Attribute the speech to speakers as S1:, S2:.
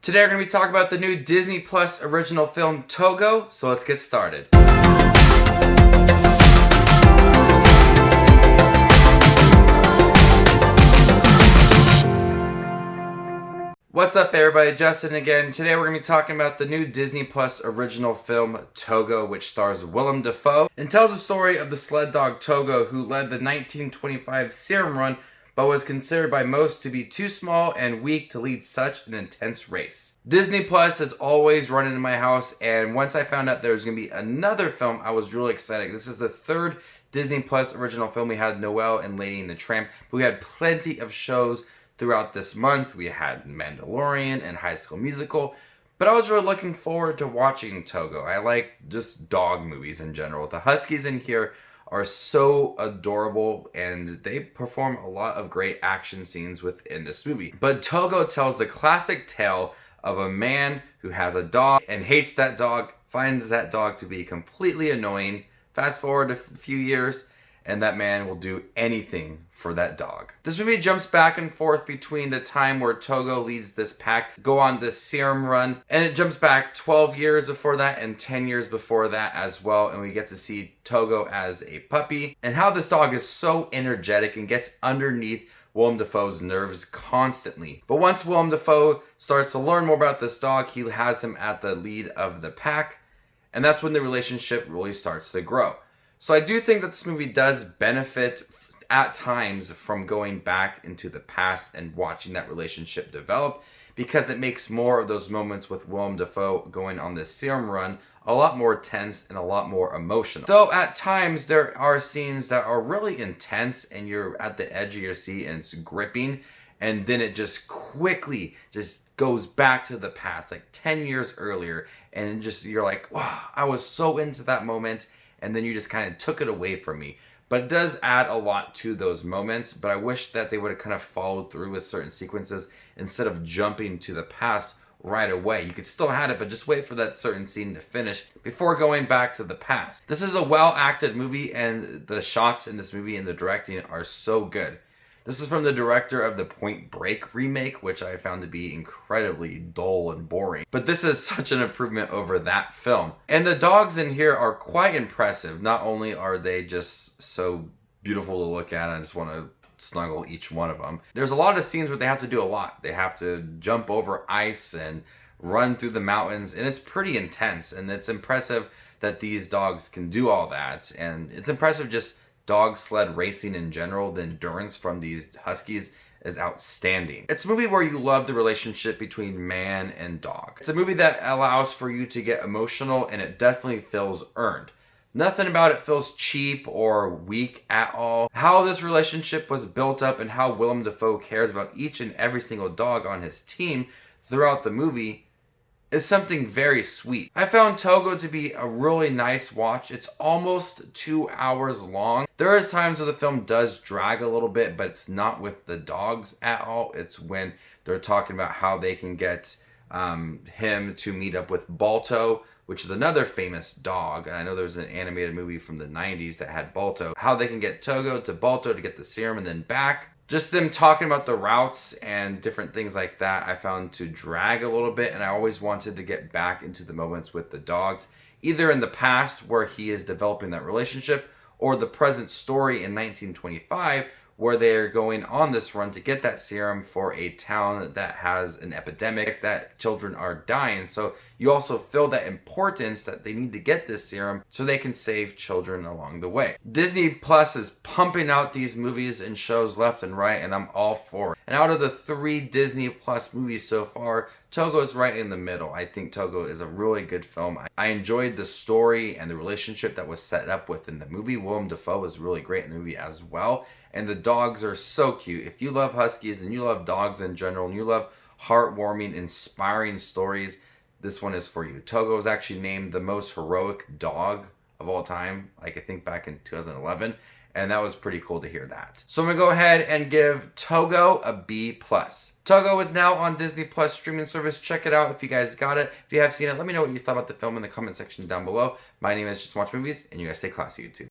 S1: Today we're going to be talking about the new Disney Plus original film Togo, so let's get started. What's up everybody, Justin again. Today we're going to be talking about the new Disney Plus original film Togo, which stars Willem Dafoe and tells the story of the Sled Dog Togo, who led the 1925 serum run but was considered by most to be too small and weak to lead such an intense race. Disney Plus has always run into my house, and once I found out there was going to be another film, I was really excited. This is the third Disney Plus original film. We had Noelle and Lady and the Tramp, but we had plenty of shows throughout this month. We had Mandalorian and High School Musical, but I was really looking forward to watching Togo. I like just dog movies in general. The Huskies in here are so adorable, and they perform a lot of great action scenes within this movie. But Togo tells the classic tale of a man who has a dog and hates that dog, finds that dog to be completely annoying. Fast forward a few years, and that man will do anything for that dog. This movie jumps back and forth between the time where Togo leads this pack, go on this serum run, and it jumps back 12 years before that and 10 years before that as well, and we get to see Togo as a puppy, and how this dog is so energetic and gets underneath Willem Dafoe's nerves constantly. But once Willem Dafoe starts to learn more about this dog, he has him at the lead of the pack, and that's when the relationship really starts to grow. So I do think that this movie does benefit at times from going back into the past and watching that relationship develop, because it makes more of those moments with Willem Dafoe going on this serum run a lot more tense and a lot more emotional. Though at times there are scenes that are really intense and you're at the edge of your seat and it's gripping, and then it just quickly just goes back to the past, like 10 years earlier, and just you're like, wow, I was so into that moment, and then you just kind of took it away from me. But it does add a lot to those moments, but I wish that they would have kind of followed through with certain sequences instead of jumping to the past right away. You could still have it, but just wait for that certain scene to finish before going back to the past. This is a well-acted movie, and the shots in this movie and the directing are so good. This is from the director of the Point Break remake, which I found to be incredibly dull and boring. But this is such an improvement over that film. And the dogs in here are quite impressive. Not only are they just so beautiful to look at, I just want to snuggle each one of them. There's a lot of scenes where they have to do a lot. They have to jump over ice and run through the mountains, and it's pretty intense. And it's impressive that these dogs can do all that. And it's impressive just dog sled racing in general. The endurance from these Huskies is outstanding. It's a movie where you love the relationship between man and dog. It's a movie that allows for you to get emotional, and it definitely feels earned. Nothing about it feels cheap or weak at all. How this relationship was built up and how Willem Dafoe cares about each and every single dog on his team throughout the movie is something very sweet. I found Togo to be a really nice watch. It's almost 2 hours long. There is times where the film does drag a little bit, but it's not with the dogs at all. It's when they're talking about how they can get him to meet up with Balto, which is another famous dog. And I know there was an animated movie from the 90s that had Balto. How they can get Togo to Balto to get the serum and then back. Just them talking about the routes and different things like that I found to drag a little bit, and I always wanted to get back into the moments with the dogs, either in the past where he is developing that relationship, or the present story in 1925 where they're going on this run to get that serum for a town that has an epidemic, that children are dying. So you also feel that importance that they need to get this serum so they can save children along the way. Disney Plus is pumping out these movies and shows left and right, and I'm all for it. And out of the 3 Disney Plus movies so far, Togo's right in the middle. I think Togo is a really good film. I enjoyed the story and the relationship that was set up within the movie. Willem Dafoe was really great in the movie as well. And the dogs are so cute. If you love Huskies and you love dogs in general and you love heartwarming, inspiring stories, this one is for you. Togo was actually named the most heroic dog of all time, like I think back in 2011. And that was pretty cool to hear that. So I'm gonna go ahead and give Togo a B+. Togo is now on Disney Plus streaming service. Check it out if you guys got it. If you have seen it, let me know what you thought about the film in the comment section down below. My name is Just Watch Movies, and you guys stay classy, YouTube.